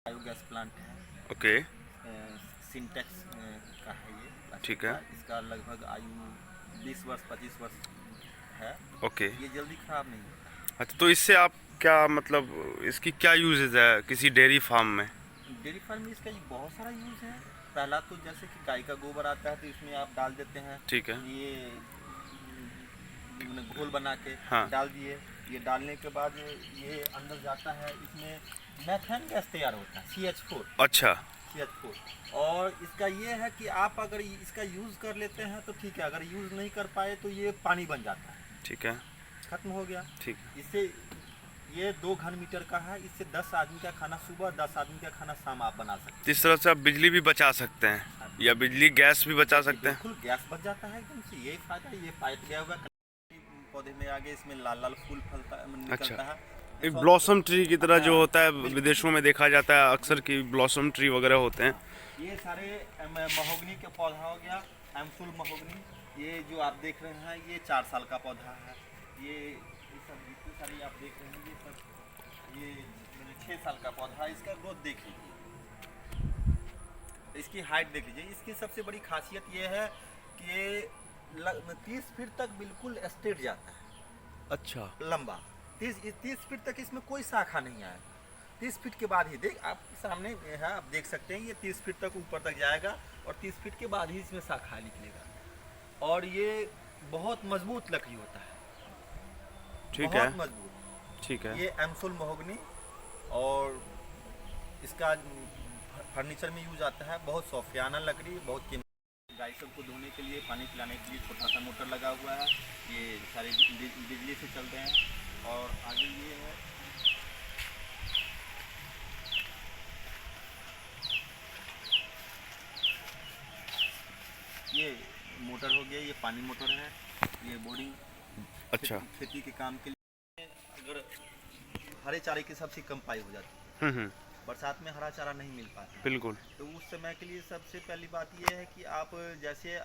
Biogas plant है। Okay. Syntax का है ये प्लास्टिक ठीक है। का। इसका लगभग आयु 20 वर्ष 25 वर्ष है। ओके। ये जल्दी खराब नहीं होता है। अच्छा, तो इससे आप क्या मतलब इसकी क्या यूजेज है किसी डेयरी फार्म में? डेयरी फार्म में इसका बहुत सारा यूज़ है। पहला तो जैसे कि गाय का गोबर आता है तो इसमें आप डाल देते हैं। ठीक है। ये घोल बना के हाँ। डाल दिए। ये डालने के बाद ये अंदर जाता है। इसमें मैथेन गैस तैयार होता है, CH4। अच्छा। CH4। और इसका ये है कि आप अगर इसका यूज़ कर लेते हैं तो ठीक है, अगर यूज़ नहीं कर पाए तो ये पानी बन जाता है, ठीक है। खत्म हो गया। ठीक है। इससे ये 2 घन मीटर का है। इससे 10 आदमी का खाना सुबह, 10 आदमी का खाना शाम आप बना सकते इस तरह से आप बिजली भी बचा सकते हैं हैं। या बिजली गैस भी बचा सकते हैं। बिल्कुल गैस बच जाता है एकदम से। यही फायदा है। ये पाइप गया हुआ पौधे में आगे, इसमें लाल लाल फूल फलता निकलता अच्छा। है। एक ब्लॉसम ट्री की तरह जो हाँ, होता है बिल्कुल। विदेशों में देखा जाता है अक्सर कि ब्लॉसम ट्री वगैरह होते हैं। हाँ, ये सारे महोगनी के पौधा हो गया। एमसुल महोगनी, ये जो आप देख रहे हैं ये 4 साल का पौधा है। ये सब जितनी सारी आप देख रहे हैं ये सब, ये 6 साल का पौधा है। इसका ग्रोथ देख लीजिए, इसकी हाइट देख लीजिए। इसकी सबसे बड़ी खासियत ये है कि ये 30 फीट तक बिल्कुल स्ट्रेट जाता है। अच्छा। लंबा 30 फीट तक इसमें कोई शाखा नहीं आया। 30 फीट के बाद ही देख आप सामने है, आप देख सकते हैं ये 30 फीट तक ऊपर तक जाएगा और 30 फीट के बाद ही इसमें शाखा निकलेगा। और ये बहुत मजबूत लकड़ी होता है, ठीक है। बहुत मजबूत। ठीक है। ये एमसोल महोगनी, और इसका फर्नीचर में यूज आता है। बहुत सौफियाना लकड़ी, बहुत कीमती। गाय सबको धोने के लिए, पानी पिलाने के लिए छोटा सा मोटर लगा हुआ है। ये सारे बिजली से चलते हैं। और आगे ये है, ये मोटर हो गया, ये पानी मोटर है। ये बोरिंग अच्छा। खेती के काम के लिए। अगर हरे चारे की सबसे कम पाई हो जाती है, हम्म। बरसात में हरा चारा नहीं मिल पाता, बिल्कुल। तो उस समय के लिए सबसे पहली बात यह है कि आप जैसे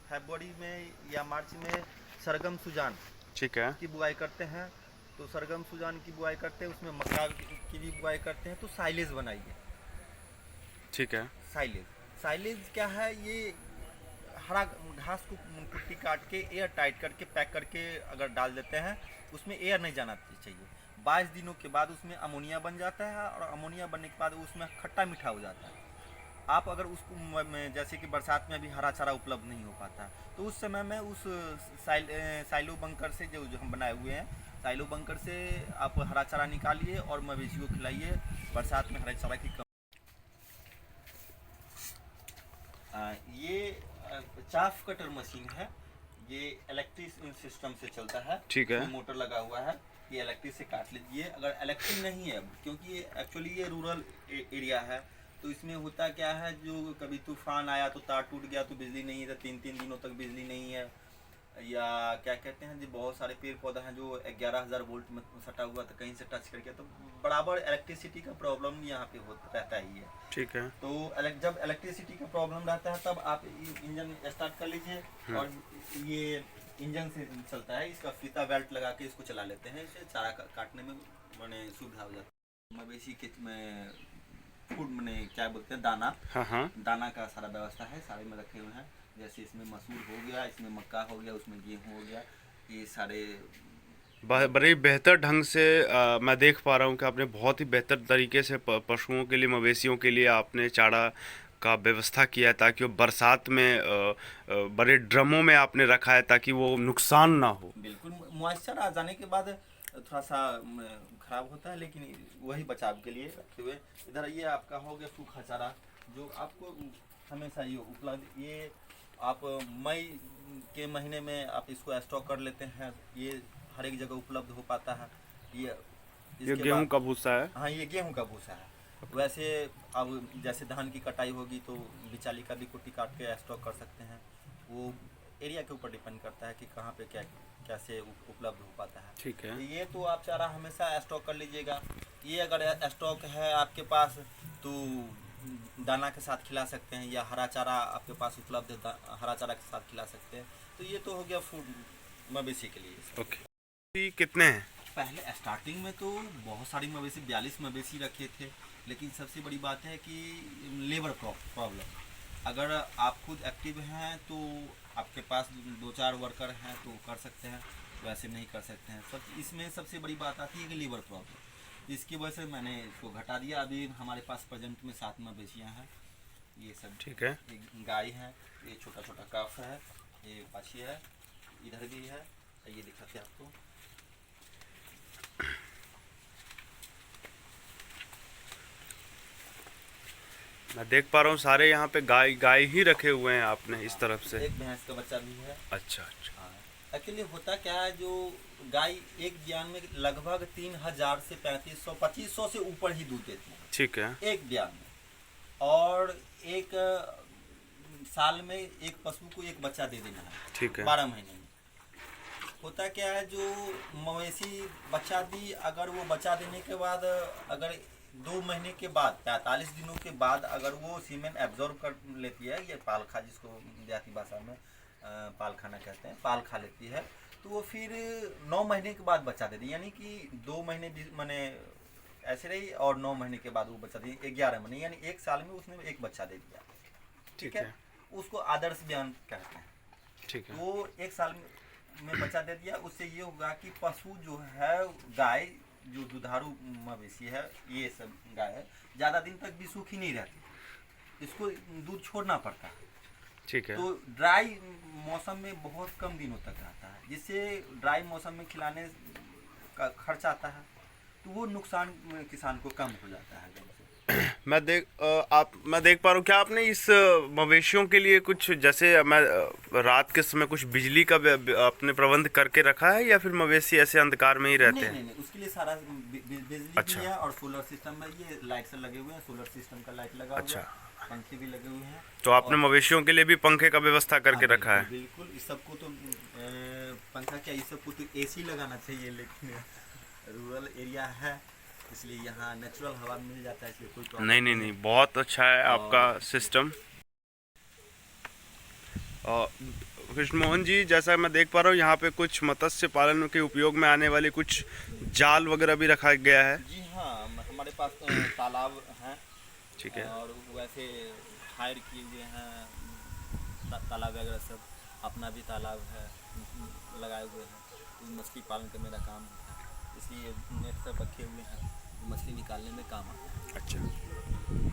फरवरी में या मार्च में सरगम सुजान ठीक है। की बुआई करते हैं। तो सरगम सुजान की बुआई करते हैं, उसमें मक्का की भी बुआई करते हैं। तो साइलेज बनाइए। ठीक है। साइलेज, साइलेज क्या है? ये हरा घास को कुट्टी काट के एयर टाइट करके पैक करके अगर डाल देते हैं, उसमें एयर नहीं जाना चाहिए। 22 दिनों के बाद उसमें अमोनिया बन जाता है, और अमोनिया बनने के बाद उसमें खट्टा मीठा हो जाता है। आप अगर उसको जैसे कि बरसात में अभी हरा चारा उपलब्ध नहीं हो पाता, तो उस समय में उस साइलो बंकर से जो हम बनाए हुए हैं, साइलो बंकर से आप हरा चारा निकालिए और मवेशियों को खिलाइए। बरसात में हरा चारा की कम। ये चाफ कटर मशीन है। ये इलेक्ट्रिक सिस्टम से चलता है। ठीक है। इसमें मोटर लगा हुआ है। ये इलेक्ट्रिक से काट लीजिए। अगर इलेक्ट्रिक नहीं है, क्योंकि ये एक्चुअली ये रूरल एरिया है, तो इसमें होता क्या है, जो कभी तूफान आया तो तार टूट गया तो बिजली नहीं है, तो 3-3 दिनों तक बिजली नहीं है। या क्या कहते हैं जी, बहुत सारे पेड़ पौधा हैं जो 11,000 वोल्ट में सटा हुआ था, कहीं से टच कर गया, तो बराबर इलेक्ट्रिसिटी का प्रॉब्लम यहाँ पे रहता ही है। ठीक है। तो जब इलेक्ट्रिसिटी का प्रॉब्लम रहता है तब आप इंजन स्टार्ट कर लीजिए, और ये इंजन से चलता है। इसका फीता बेल्ट लगा के इसको चला लेते हैं। इससे चारा काटने में मैंने सुविधा हो जाती है। मवेशी के में फूड मैंने क्या बोलते हैं, दाना। हाँ हाँ। दाना का सारा व्यवस्था है, सारे में रखे हुए हैं। जैसे इसमें मसूर हो गया, इसमें मक्का हो गया, उसमें गेहूँ हो गया, ये सारे। बड़े बेहतर ढंग से मैं देख पा रहा हूँ कि आपने बहुत ही बेहतर तरीके से पशुओं के लिए, मवेशियों के लिए आपने चारा का व्यवस्था किया है, ताकि वो बरसात में बड़े ड्रमों में आपने रखा है ताकि वो नुकसान ना हो। बिल्कुल, मॉइस्चर आ जाने के बाद थोड़ा सा खराब होता है, लेकिन वही बचाव के लिए रखे हुए। इधर ये आपका हो गया सूखा चारा, जो आपको हमेशा ये उपलब्ध। ये आप मई के महीने में आप इसको स्टॉक कर लेते हैं। ये हर एक जगह उपलब्ध हो पाता है। ये ये इसके गेहूं बाद, का भूसा है। हाँ, ये गेहूं का भूसा है। वैसे अब जैसे धान की कटाई होगी तो बिचाली का भी कुट्टी काट के स्टॉक कर सकते हैं। वो एरिया के ऊपर डिपेंड करता है कि कहाँ पे क्या कैसे उपलब्ध हो पाता है। ठीक है। तो ये तो आप चारा हमेशा स्टॉक कर लीजिएगा। ये अगर स्टॉक है आपके पास तो दाना के साथ खिला सकते हैं, या हरा चारा आपके पास उपलब्ध है, हरा चारा के साथ खिला सकते हैं। तो ये तो हो गया फूड मवेशी के लिए। ओके। कितने हैं? पहले स्टार्टिंग में तो बहुत सारी मवेशी, 42 मवेशी रखे थे, लेकिन सबसे बड़ी बात है कि लेबर प्रॉब्लम। अगर आप खुद एक्टिव हैं तो आपके पास 2-4 वर्कर हैं तो कर सकते हैं, वैसे नहीं कर सकते हैं। सब इसमें सबसे बड़ी बात आती है कि लेबर प्रॉब्लम, इसकी वजह से मैंने इसको घटा दिया। अभी हमारे पास प्रेजेंट में 7 मवेशियाँ हैं। ये सब ठीक है। ये गाय है, ये छोटा छोटा काफ है, ये बाछी है, इधर भी है, ये दिखाते हैं आपको। मैं देख पा रहा हूँ सारे यहाँ पे गाय गाय ही रखे हुए हैं आपने इस तरफ से। एक भैंस का बच्चा भी है। अच्छा अच्छा। हाँ, एक्चुअली होता क्या है, जो गाय एक ब्यान में लगभग 3000 से 3500 2500 से ऊपर ही दूध देती है ठीक है। एक ब्यान में। और एक साल में एक पशु को एक बच्चा दे देना है, ठीक है। 12 महीने में। होता क्या है, जो मवेशी बच्चा दी, अगर वो बच्चा देने के बाद अगर 2 महीने के बाद 45 दिनों के बाद अगर वो सीमेन एब्जॉर्ब कर लेती है, ये पाल खा, जिसको देहाती भाषा में पाल खाना कहते हैं, पाल खा लेती है, तो वो फिर 9 महीने के बाद बच्चा दे दी। यानी कि 2 महीने मैंने ऐसे रही और 9 महीने के बाद वो बच्चा दी, 11 महीने, यानी 1 साल में उसने एक बच्चा दे दिया। ठीक है, उसको आदर्श ब्यान कहते हैं। ठीक है। वो 1 साल में बच्चा दे दिया। उससे ये होगा कि पशु जो है, गाय जो दुधारू मवेशी है, ये सब गाय है, ज़्यादा दिन तक भी सूखी नहीं रहती, इसको दूध छोड़ना पड़ता है। ठीक है। तो ड्राई मौसम में बहुत कम दिनों तक रहता है, जिससे ड्राई मौसम में खिलाने का खर्च आता है, तो वो नुकसान किसान को कम हो जाता है एकदम से। मैं देख पा रहा हूँ, क्या आपने इस मवेशियों के लिए कुछ, जैसे मैं रात के समय कुछ बिजली का आपने प्रबंध करके रखा है, या फिर मवेशी ऐसे अंधकार में ही रहते हैं? नहीं, उसके लिए सारा बिजली अच्छा। भी है और सोलर सिस्टम है। ये लाइट से लगे हुए हैं, सोलर सिस्टम का लाइट लगा अच्छा। हुआ है, पंखे भी लगे हुए हैं। तो आपने मवेशियों के लिए भी पंखे का व्यवस्था करके हाँ, रखा है? बिल्कुल। इस सबको तो पंखा क्या, इस सबको तो एसी लगाना चाहिए, लेकिन रूरल एरिया है इसलिए यहाँ नेचुरल हवा मिल जाता है, इसलिए कोई प्रॉब्लम नहीं, बहुत अच्छा है आपका सिस्टम। कृष्ण मोहन जी, जैसा मैं देख पा रहा हूँ यहाँ पे कुछ मत्स्य पालन के उपयोग में आने वाली कुछ जाल वगैरह भी रखा गया है। जी हाँ, हमारे पास तालाब हैं। ठीक है। और वैसे हायर किए हुए हैं तालाब वगैरह सब, अपना भी तालाब है, लगाए हुए हैं। मछली पालन का मेरा काम है, इसलिए नेट सब रखे हुए हैं, मछली निकालने में काम आता है। अच्छा,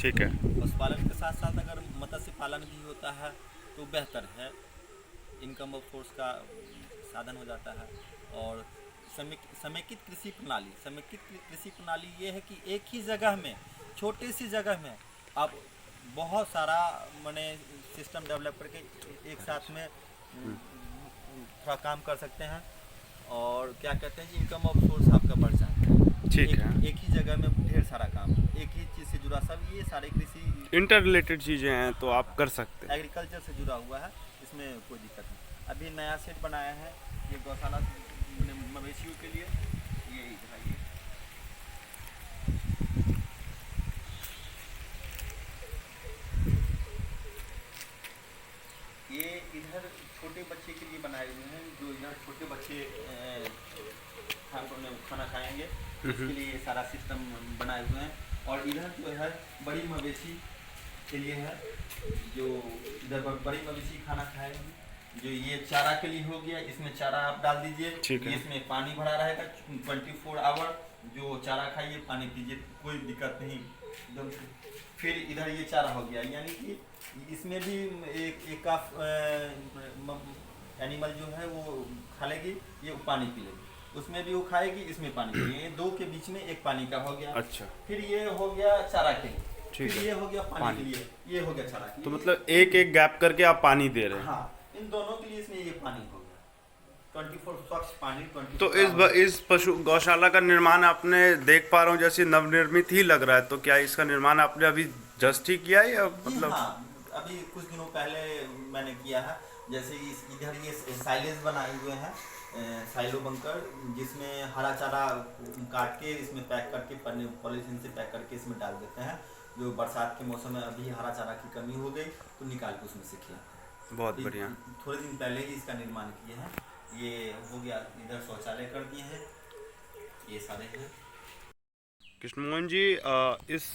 ठीक है। पशुपालन के साथ साथ अगर मत्स्य पालन भी होता है तो बेहतर है, इनकम ऑफ सोर्स का साधन हो जाता है। और समेकित कृषि प्रणाली ये है कि एक ही जगह में, छोटी सी जगह में आप बहुत सारा माने सिस्टम डेवलप करके एक साथ में थोड़ा काम कर सकते हैं। और क्या कहते हैं, इनकम ऑफ सोर्स आपका बढ़ जाता है। ठीक है। एक ही जगह में ढेर सारा काम, एक ही चीज़ से जुड़ा, सब ये सारे कृषि इंटर रिलेटेड चीज़ें हैं तो आप कर सकते हैं। एग्रीकल्चर से जुड़ा हुआ है, इसमें कोई दिक्कत नहीं। अभी नया सेट बनाया है ये गौशाला मवेशियों के लिए, ये दिखाइए। ये इधर छोटे बच्चे के लिए बनाए हुए हैं, जो इधर छोटे बच्चे खाना खाएंगे, इसके लिए ये सारा सिस्टम बनाए हुए हैं। और इधर जो है बड़ी मवेशी के लिए है, जो इधर बड़ी मवेशी खाना खाएगी, जो ये चारा के लिए हो गया, इसमें चारा आप डाल दीजिए, इसमें पानी भरा रहेगा 24 आवर, जो चारा खाइए, पानी पीजिए, कोई दिक्कत नहीं एकदम से। फिर इधर ये चारा हो गया, यानी कि इसमें भी एक एनिमल जो है वो खा लेगी, ये पानी पी लेगी, उसमें भी वो खाएगी, इसमें पानी पिएगी, ये दो के बीच में एक पानी का हो गया। अच्छा। फिर ये हो गया चारा के लिए, ठीक फिर है। ये हो गया पानी के लिए, ये हो गया चारा के लिए। तो मतलब एक एक गैप करके आप पानी दे रहे हैं? हाँ, इन दोनों के लिए इसमें ये पानी हो गया 24 स्वच्छ पानी। 24 तो इस पशु गौशाला का निर्माण आपने देख पा रहा हूँ जैसे नवनिर्मित ही लग रहा है, तो क्या इसका निर्माण आपने अभी जस्ट ही किया है या मतलब? हाँ, अभी कुछ दिनों पहले मैंने किया है। जैसे इधर ये साइलेज बनाए हुए हैं, साइलो बंकर, जिसमें हरा चारा काट के इसमें पैक करके पॉलीथीन से पैक करके इसमें डाल देते हैं। जो बरसात के मौसम में अभी हरा चारा की कमी हो गई तो निकाल के उसमें से खिलाते हैं। बहुत बढ़िया। थोड़े दिन पहले ही इसका निर्माण किए हैं, ये हो गया। इधर शौचालय कर दिए हैं, ये सारे हैं। कृष्णमोहन जी, इस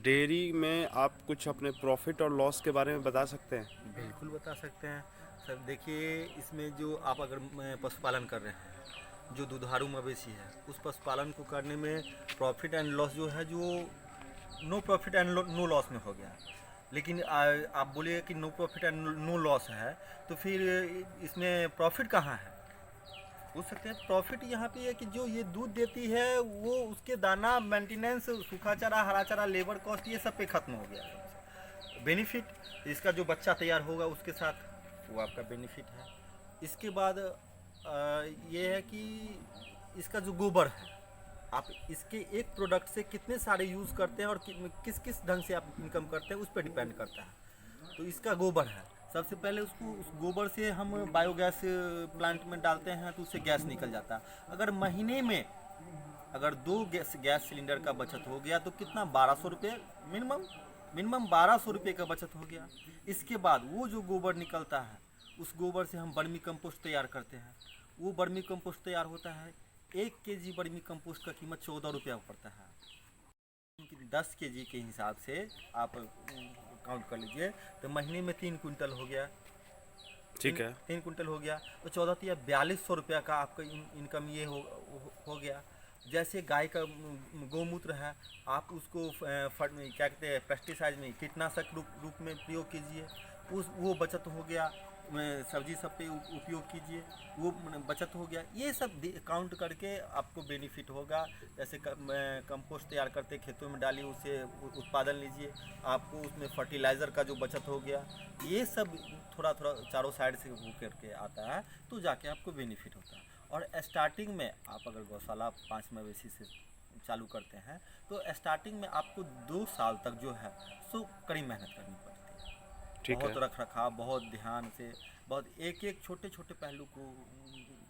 डेयरी में आप कुछ अपने प्रॉफिट और लॉस के बारे में बता सकते हैं? बिल्कुल बता सकते हैं सर। देखिए, इसमें जो आप अगर पशुपालन कर रहे हैं, जो दुधारू मवेशी है, उस पशुपालन को करने में प्रॉफिट एंड लॉस जो है, जो no profit and no loss में हो गया। लेकिन आप बोलिए कि no profit and no loss है, तो फिर इसमें प्रॉफिट कहाँ है? पूछ सकते हैं। प्रॉफिट यहाँ पे है कि जो ये दूध देती है, वो उसके दाना, मेंटेनेंस, सूखा चारा, हरा चारा, लेबर कॉस्ट, ये सब पे खत्म हो गया। बेनिफिट इसका जो बच्चा तैयार होगा उसके साथ, वो आपका बेनिफिट है। इसके बाद ये है कि इसका जो गोबर है, आप इसके एक प्रोडक्ट से कितने सारे यूज़ करते हैं और किस किस ढंग से आप इनकम करते हैं, उस पर डिपेंड करता है। तो इसका गोबर है, सबसे पहले उसको, उस गोबर से हम बायोगैस प्लांट में डालते हैं, तो उससे गैस निकल जाता है। अगर महीने में अगर 2 गैस सिलेंडर का बचत हो गया तो कितना, 1200 रुपये मिनिमम 1200 रुपये का बचत हो गया। इसके बाद वो जो गोबर निकलता है, उस गोबर से हम वर्मी कंपोस्ट तैयार करते हैं। वो वर्मी कंपोस्ट तैयार होता है, 1 केजी वर्मी कंपोस्ट का कीमत 14 रुपया पड़ता है। 10 केजी के हिसाब से आप काउंट कर लीजिए, तो महीने में 3 कुंटल हो गया। ठीक है। 3 कुंटल हो गया तो 14 या 4200 रुपया का आपका इनकम ये हो गया। जैसे गाय का गौमूत्र है, आप उसको क्या कहते हैं, पेस्टिसाइड में, कीटनाशक रूप में प्रयोग कीजिए, वो बचत हो गया। सब्जी सब पे उपयोग कीजिए, वो बचत हो गया। ये सब काउंट करके आपको बेनिफिट होगा। जैसे कंपोस्ट तैयार करते खेतों में डालिए, उससे उत्पादन लीजिए, आपको उसमें फर्टिलाइज़र का जो बचत हो गया, ये सब थोड़ा थोड़ा चारों साइड से हो करके आता है, तो जाके आपको बेनिफिट होता है। और स्टार्टिंग में आप अगर गौशाला 5 मवेशी से चालू करते हैं, तो स्टार्टिंग में आपको 2 साल तक जो है सो कड़ी मेहनत करनी पड़ती है। बहुत रख रखाव, बहुत ध्यान से, बहुत एक एक छोटे छोटे पहलू को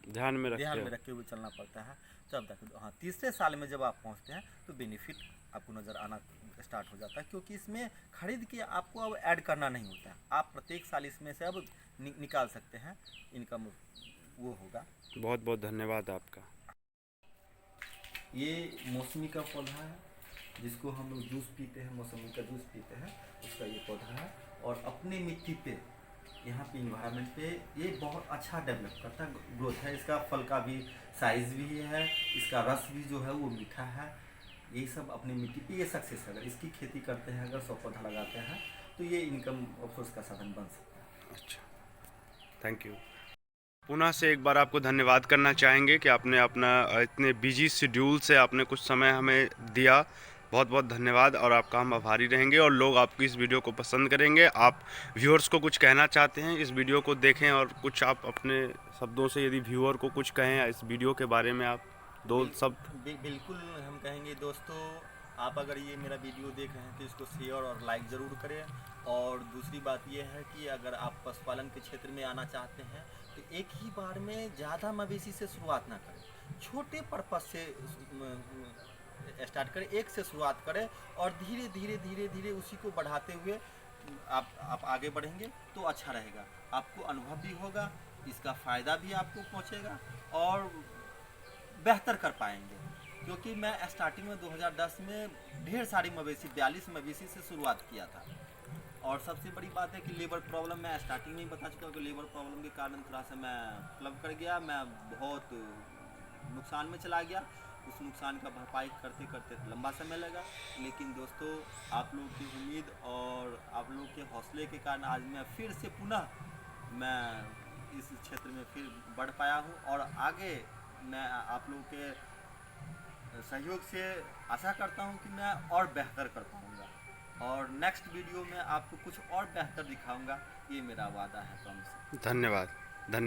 ध्यान में रखे हुए चलना पड़ता है। तब तक, हाँ, तीसरे साल में जब आप पहुंचते हैं तो बेनिफिट आपको नज़र आना स्टार्ट हो जाता है, क्योंकि इसमें खरीद के आपको अब ऐड करना नहीं होता है। आप प्रत्येक साल इसमें से अब निकाल सकते हैं, इनकम वो होगा। बहुत बहुत धन्यवाद आपका। ये मौसमी का पौधा है, जिसको हम लोग जूस पीते हैं, मौसमी का जूस पीते हैं, उसका ये पौधा है। और अपने मिट्टी पे, यहाँ पे इन्वायरमेंट पे ये बहुत अच्छा डेवलप करता है, ग्रोथ है। इसका फल का भी साइज़ भी है, इसका रस भी जो है वो मीठा है। ये सब अपनी मिट्टी पे ये सक्सेस है। अगर इसकी खेती करते हैं, अगर 100 पौधा लगाते हैं, तो ये इनकम सोर्स का साधन बन सकता है। अच्छा, थैंक यू। पुनः से एक बार आपको धन्यवाद करना चाहेंगे कि आपने अपना इतने बिजी शेड्यूल से आपने कुछ समय हमें दिया। बहुत बहुत धन्यवाद, और आपका हम आभारी रहेंगे, और लोग आपकी इस वीडियो को पसंद करेंगे। आप व्यूअर्स को कुछ कहना चाहते हैं, इस वीडियो को देखें, और कुछ आप अपने शब्दों से यदि व्यूअर को कुछ कहें इस वीडियो के बारे में, आप 2 शब्द। बिल्कुल हम कहेंगे दोस्तों, आप अगर ये मेरा वीडियो देख रहे हैं तो इसको शेयर और लाइक ज़रूर करें। और दूसरी बात ये है कि अगर आप पशुपालन के क्षेत्र में आना चाहते हैं, तो एक ही बार में ज़्यादा मवेशी से शुरुआत ना करें, छोटे पर्पस से स्टार्ट करें, एक से शुरुआत करें, और धीरे धीरे धीरे धीरे उसी को बढ़ाते हुए आप आगे बढ़ेंगे तो अच्छा रहेगा। आपको अनुभव भी होगा, इसका फ़ायदा भी आपको पहुँचेगा, और बेहतर कर पाएंगे। क्योंकि मैं स्टार्टिंग में 2010 में ढेर सारी मवेशी, 42 मवेशी से शुरुआत किया था। और सबसे बड़ी बात है कि लेबर प्रॉब्लम, मैं स्टार्टिंग में ही बता चुका हूँ कि लेबर प्रॉब्लम के कारण थोड़ा सा मैं क्लब कर गया, मैं बहुत नुकसान में चला गया। उस नुकसान का भरपाई करते करते लंबा समय लगा। लेकिन दोस्तों, आप लोगों की उम्मीद और आप लोगों के हौसले के कारण आज मैं फिर से पुनः मैं इस क्षेत्र में फिर बढ़ पाया हूँ, और आगे मैं आप लोगों के सहयोग से आशा करता हूँ कि मैं और बेहतर कर पाऊँगा, और नेक्स्ट वीडियो में आपको कुछ और बेहतर दिखाऊंगा। ये मेरा वादा है तुमसे। धन्यवाद, धन्यवाद।